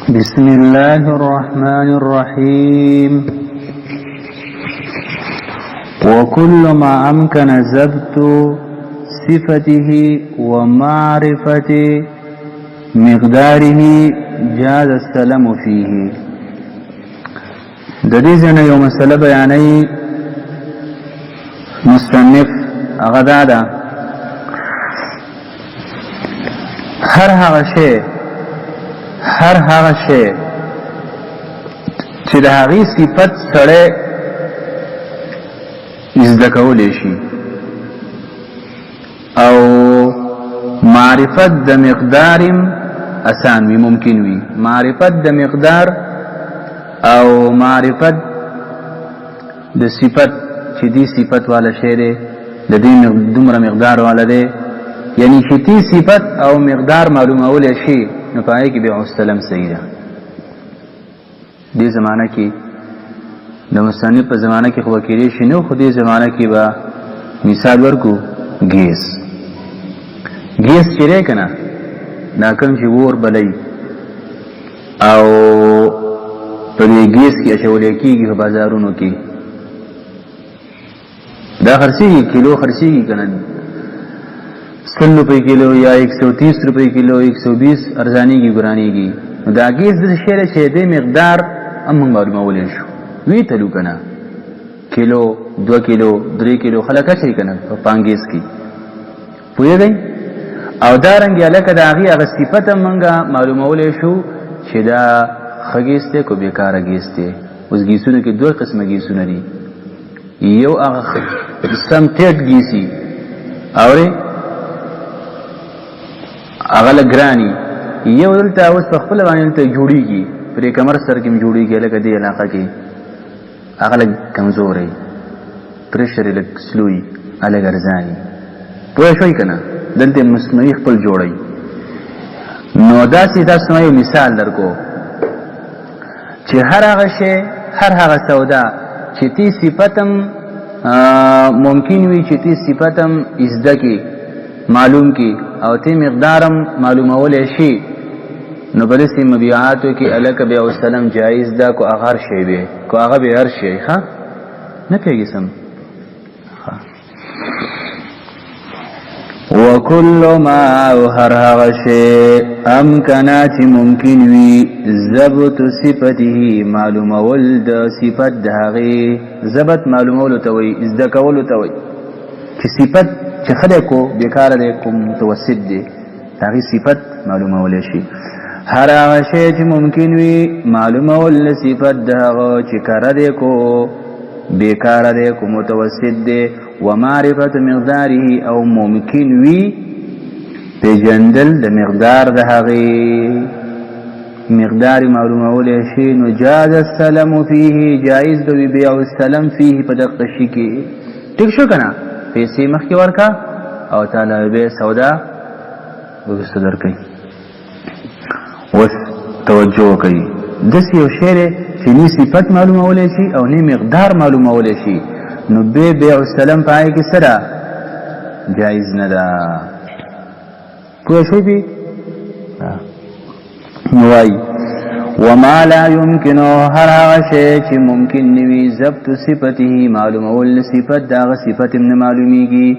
بسم الله الرحمن الرحيم. وكل ما أمكن ضبط صفته ومعرفة مقداره جاز السلام فيه. د دې ځنه یو مسله بیانوي مصنف هغه دا هر هغه شی چې د هغې صفت سره زده کولی شي او معرفت د مقدار آسان وي، ممکن وي. معرفت د مقدار او معرفت د صفت چې دی صفت والا شی دی د دې دومره مقدار والا دی، یعنی چې تی صفت او مقدار معلومولی شي نو په هغې کې بیا السلام صحیح ده. دې زمانه کې د مصنف په زمانه کې خو کېدای شي نو، خو دې زمانه کې به مثال ورکو ګیس چې دی که نه، دا کوم چې اور بلی او په دې ګیس کې اچولی کېږي په بازارونو کې، دا خرڅېږي، کیلو خرڅېږي که نه، 100 روپۍ کیلو یا 130 روپۍ کیلو، 120 ارزانېږي ګرانېږي. نو دا ګیس داسې شی دی چې دې مقدار هم موږ معلومولی شو، وی تلو که نه، کیلو 2 کیلو 3 کیلو خلک اچوي که نه په انګیز کې، پوهېږئ. او دارنګې هلکه د هغې هغه صفت هم موږ معلومولی شو چې دا ښه ګیس دی که بېکاره ګیس دی. اوس ګیسونو کې 2 قسمه ګیسونه دي، یو هغه سم ټیټ ګیسي اورې هغه لږ ګراني، یو دلته اوس په خپله باندې دلته جوړېږي، پرې کمر سر کې هم جوړېږي، لکه دې علاقه کې هغه لږ کمزوری، پریشر یې لږ سلو وي، هغه لږ ارزاني، پوه شوئ که نه. دلته مصنوعي خپل جوړوي. نو داسې تاسو یو مثال درکو چې هر هغه شی، هر هغه سودا چې تی صفت هم ممکن وي چې تی صفت هم زده کې معلوم کی او تی مقدارم معلومولی شي، نو په داسې مبیعاتو کې الکه بیا السلام جایز ده، کو هغه هر شی وي، کو هغه به هر شی ښه نه پوهېږي سم. وکل ما او هر هغه شی امکنا چې ممکن وي ضبط صفته معلومول د صفت د هغې، ضبط معلومولو ته وایي، زده کولو ته وایي چې صفت چې ښه دی کو بېکاره دی کو متوسط دی، د هغې صفت معلومولی شي. هر هغه شی چې ممکن وي معلومول د صفت د هغه چې کاره دی کو بېکاره دی کو متوسط دی. ومعرفت مقداره او ممکن وي پیژندل د مقدار د هغې، مقدار معلومولی شي نو جاز السلام فيه، جایز به وي بیع السلام فيه په دغه شي کې. ټیک شو که نه، پیسې مخکې ورکړه او تعالی به سودا وروسته درکوي. اوس توجه کوي، داسې یو شی دی چې نه صفت معلومولی شي او نه مقدار معلومولی شي، نو بیع السلام په هغې کې څه ده؟ جایز نه ده. پوه شوئ پې؟ نو وایي وما لا يمكن، هر هغه شی چې ممکن نه وي ضبط صفته معلومول صفت د هغه صفت هم نه معلومیږي.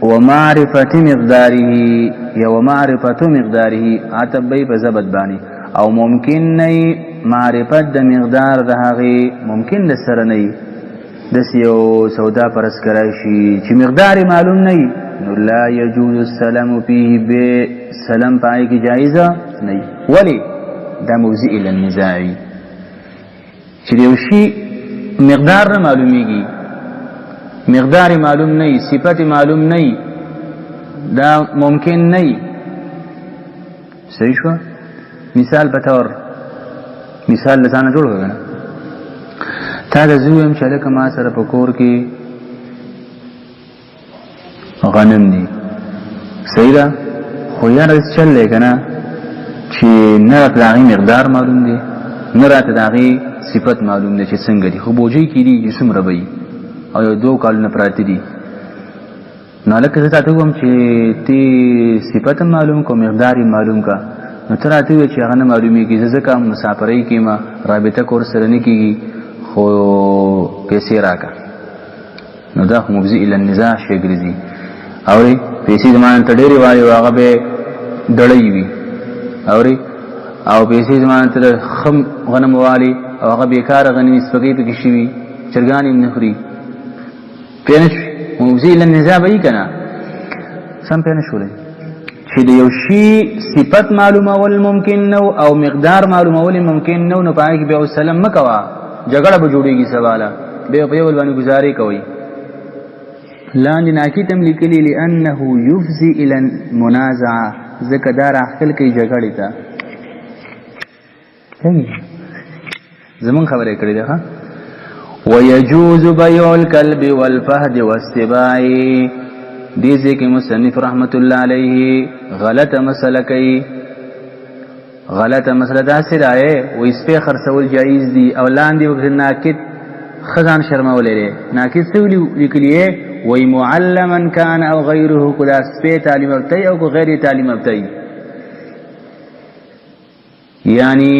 ومعرفت مقداره یا ومعرفت مقداره عتبی په ضبط باندې، او ممکن نه معرفت د مقدار د هغې، ممکن د سره نه وي. داسې یو سودا فرض کړی شي چې مقدار معلوم نه وي، نو لا یجوز السلام فيه، به سلام په هغې کې جایزه نه وي. ولې؟ دا موضع للنزاع وي چې د یو شي مقدار نه معلومیږي، مقدار معلوم نه وي، صفت معلوم نه وي، دا ممکن نه وي. صحیح شوه؟ مثال په طور مثال له ځانه جوړ کړه، تا ته زه ووایم چې هلکه ما سره په کور کې غنم دي، صحیح ده، خو یاره داسې چل دی که نه چې نه راته د هغې مقدار معلوم دی، نه راته د هغې صفت معلوم دی چې څنګه دي، خو بوجۍ کې دي چې څومره به وي او یو 2 کالونه پراته دي. نو لکه زه تاسو کوم چې تی صفت معلوم کو مقدار معلوم کا نو تر اته چې هغه نه معلومیږي ځکه مسافرۍ کې ما رابطه کور سره نه کیږي خو پیسې راکا نو دا خو مبزي الى النزاع شي ګرځي او پیسې زمانه تډېری وایي هغه به ډړې وي او پیسې زمانه تر خم غنم والی او هغه بیکار غنم سپګي پکې شي وي چرګان نه خوري پینش مبزي الى النزاع به کنا سم پینش ولې چې د یو شی صفت معلومه ول ممکن نو او مقدار معلومه ول ممکن نو پای کې به وسلم مکوا جګړه به جوړيږي سواله به په یو باندې گزاري کوي لاندې ناکیتم لیکلی لانه يفزي الى المنازعه ذکر دار اخل کې جګړې ته زمون خبره کړې ده ها ويجوز بيع الكلب والفهد والسباع دې ځکه مصنف رحمت الله علیه غلطه مسله کوي غلطه مسله دا سره وي سپه خرڅول جایز دي او لاندې وګ ناکت خزان شرمولې ناکت سولي لیکلیه وي معلما كان او غيره کدا سپه تعلیم ورتي او غیر تعلیم ورتي یعنی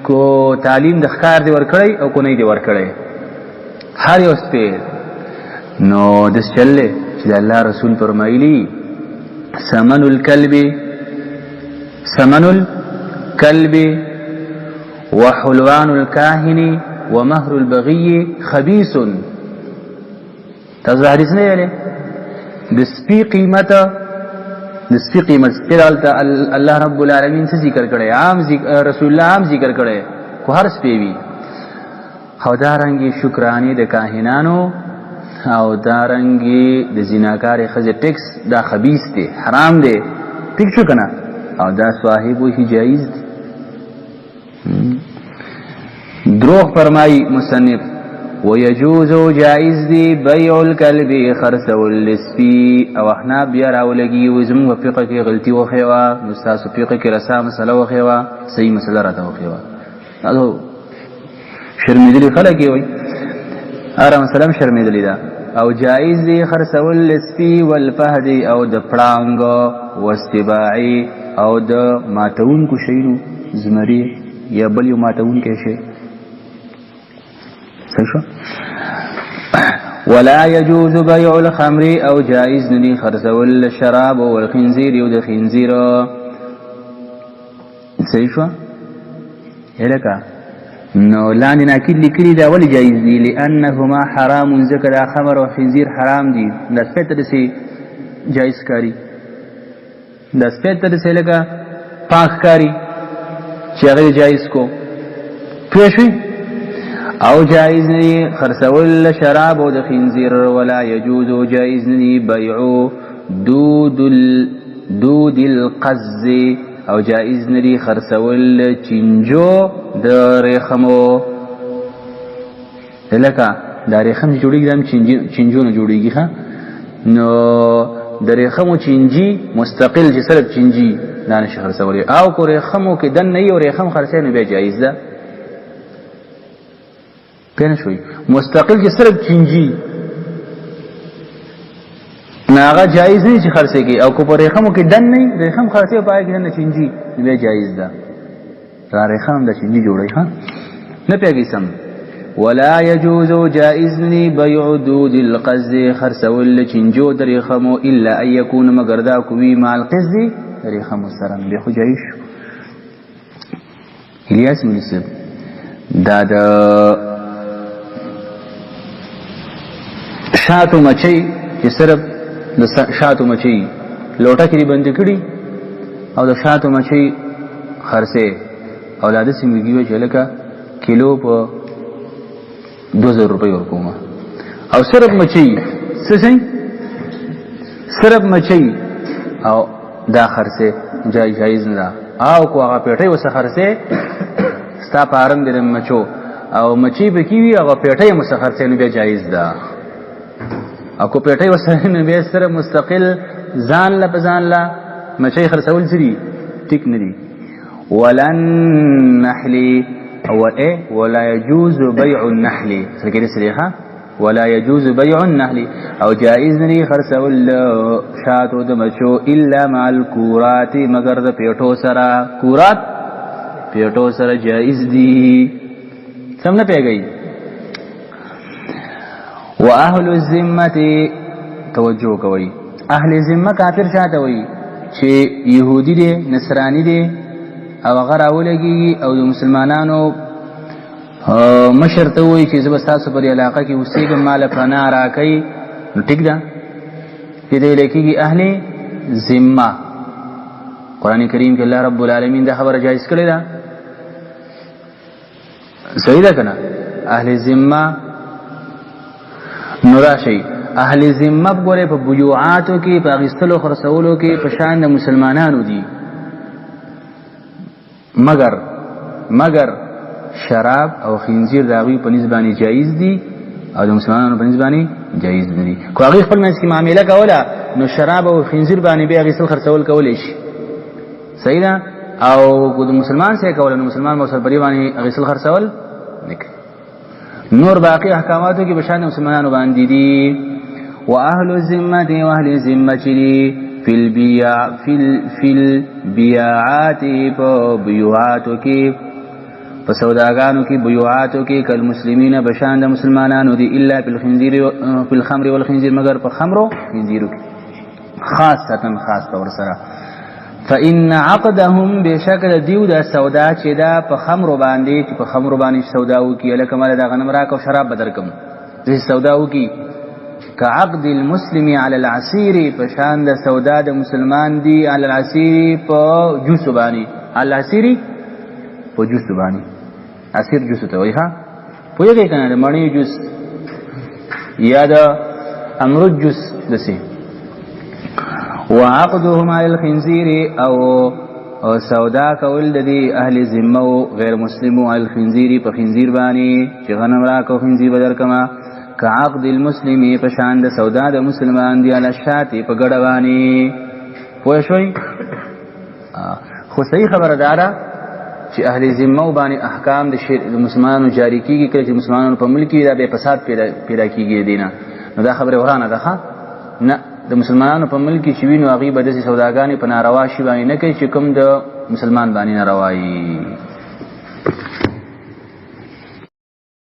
کو تعلیم د ښکار دی ورکړی او کو نه دی ورکړی هر یو سپه نو د چلې چې الله رسول فرمایلی ثمن الكلب وحلوان الكاهن ومهر البغي خبيث تاسو حدیث نه یې د سپی قیمت الله رب العالمین څه ذکر کړي عام ذکر رسول الله عام ذکر کړي کو هر سپی وی او دارنګي شکرانی د کاهنانو او دارنګي د زناکار خزه ټیکس دا خبيث دی حرام دی ټیک شو کنه او دا صاحب هی جایز دی دروغ فرمای مصنف ويجوز جائز دی بيع الكلب خرڅول لسپی او احنا بیا راولګي وزم وفقه کې غلطي وخیوا استاد فقه کې رسا مسله وخیوا صحیح مسله راته وخیوا تاسو شرمېدلی خلک وي اره مسلم شرمېدلی دا او جائز دی خرڅول لسپی والفهد او د پړانګ واستباعي او د ماتون کو شیرو زمری یا بل یو ماتون کې شي صحیح ولا يجوز بيع الخمر او جائز ندي خرڅول الشراب والخنزير او د خنزير صحیح الکا نو لاندې ناکید لیکلی دا ولی جایز دی لانهما حرام ذکر خمر او خنزير حرام دي د سپیتر سي جایز کاری د سپیتر سي لگا پاک کاری چې هغه جایز کو پېښوي او جائز نی خرڅول شراب او د خنزير ولا يجوز جائز نی بيع دود القز او جائز نی خرڅول چنجو د رخمو دلکا د رخم جوړیږي دم چنجو نه جوړیږي ها نو د رخمو چنجي مستقل چې صرف چنجي نه نشه خرڅول او کو رخمو کې دن نه یو رخم خرڅې نه به جایز ده پېنه شوي مستقل چې صرف چنجي ناغه جایز نه چې خرڅه کی او کو پر رقمو کې دن نه رقم خرڅه پای کې نه چنجي به جایز ده را رقم د چنجي جوړي ها نه پیږي سم ولا يجوز جائز ني بيع دود القز خرڅول چنجو د رقمو الا ان يكون مگر دا کوي مع القز رقم سره به خو جایز الیاس منسب دا د شاتو مچي چې صرف د شاتو مچي لوټه کې بند کړي او د شاتو مچي خرڅه اولاد سیمګي چې لکه کیلو په 2000 روپے ورکوما او صرف مچي څه صرف مچي او دا خرڅه جایز نه او کو هغه پیټي وسه خرڅه ستا پارم دې مچو او مچي به کیوي هغه پیټي مسخرڅه نه به جایز ده او کو پیټي وسه نه به سره مستقل ځان لا بزان لا مچي خرڅول سری ټیک نه دي ولن نحلي او ولا يجوز بيع النحل سګری سریخه ولا يجوز بيع النحل او جائز نری خرڅول شاتو د مچو الا مع الكورات مگر د پیټو سره کورات پیټو سره جائز دي سم نه پیږي واهل الذمه توجه کوي اهل ذمه کافر شاته وي چې يهودي دي نصراني دي او هغه راولګي او د مسلمانانو مشر ته وایي چې زه به ستاسو پر علاقه کې اوسېږم مال پناه راکوي نو ټیک ده چې دی لیکېږي اهل ذمه قرآن کریم کې الله رب العالمین دا خبره جایز کړې ده صحیح ده که نه اهل ذمه نو راشئ اهل ذمه ګورئ په بیوعاتو کې په اخیستلو خرڅولو کې په شان د مسلمانانو دي مگر شراب او خنزیر د هغوی په نسبت باندې جایز دي او د مسلمانانو په نسبت باندې جایز نه دي خو هغوی خپل منځ کې معامله کوله نو شراب او خنزیر باندې بیا اخیستل خرڅول کولی شي صحیح ده او که د مسلمان سره کوله نو مسلمان به ورسره په دې باندې اخیستل خرڅول نه کوي نور باقي احکاماتو کې په شان د مسلمانانو باندې دي واهل الذمه واهل الذمه فی البیعات په بیوعاتو کې په سوداګانو کې بیوعاتو کې کل مسلمین بشان د مسلمانانو دي الا فی الخمر والخنزیر مگر په خمر او خنزیرو کې خاص طور سره فإن عقدهم بشکل دیو د سودا چې دا په خمر باندې چې په خمر باندې سودا وکي لکه مال دا غنم راک او شراب بدرکم دې سودا وکي كعقد المسلم على العسير فشان د سودا د مسلمان دی على العسير په جوس باندې على العسير په جوس باندې عسير جوس ته وای ها پوهیږئ کنه د مڼې جوس یا د امرود جوس دسي وعقدهم على الخنزير او سودا کول د اهل ذمه او غیر مسلمو على الخنزير په خنزیر باندې چې غنم راکو خنزیر بدر کما كعقد المسلمي پشان د سودا د مسلمان دی علی شاتی په ګډوانی پوه شوي خو صحیح خبردارا چې اهل ذمه باندې احکام د مسلمانانو جاری کیږي کله چې مسلمانانو په ملک کې دا به فساد پیدا کیږي دینه نو دا خبره ورانه ده نه د مسلمانانو په ملک کې شوی نو هغه به د سوداګانې په ناروا شی باندې نه کوي چې کوم د مسلمان باندې ناروا وي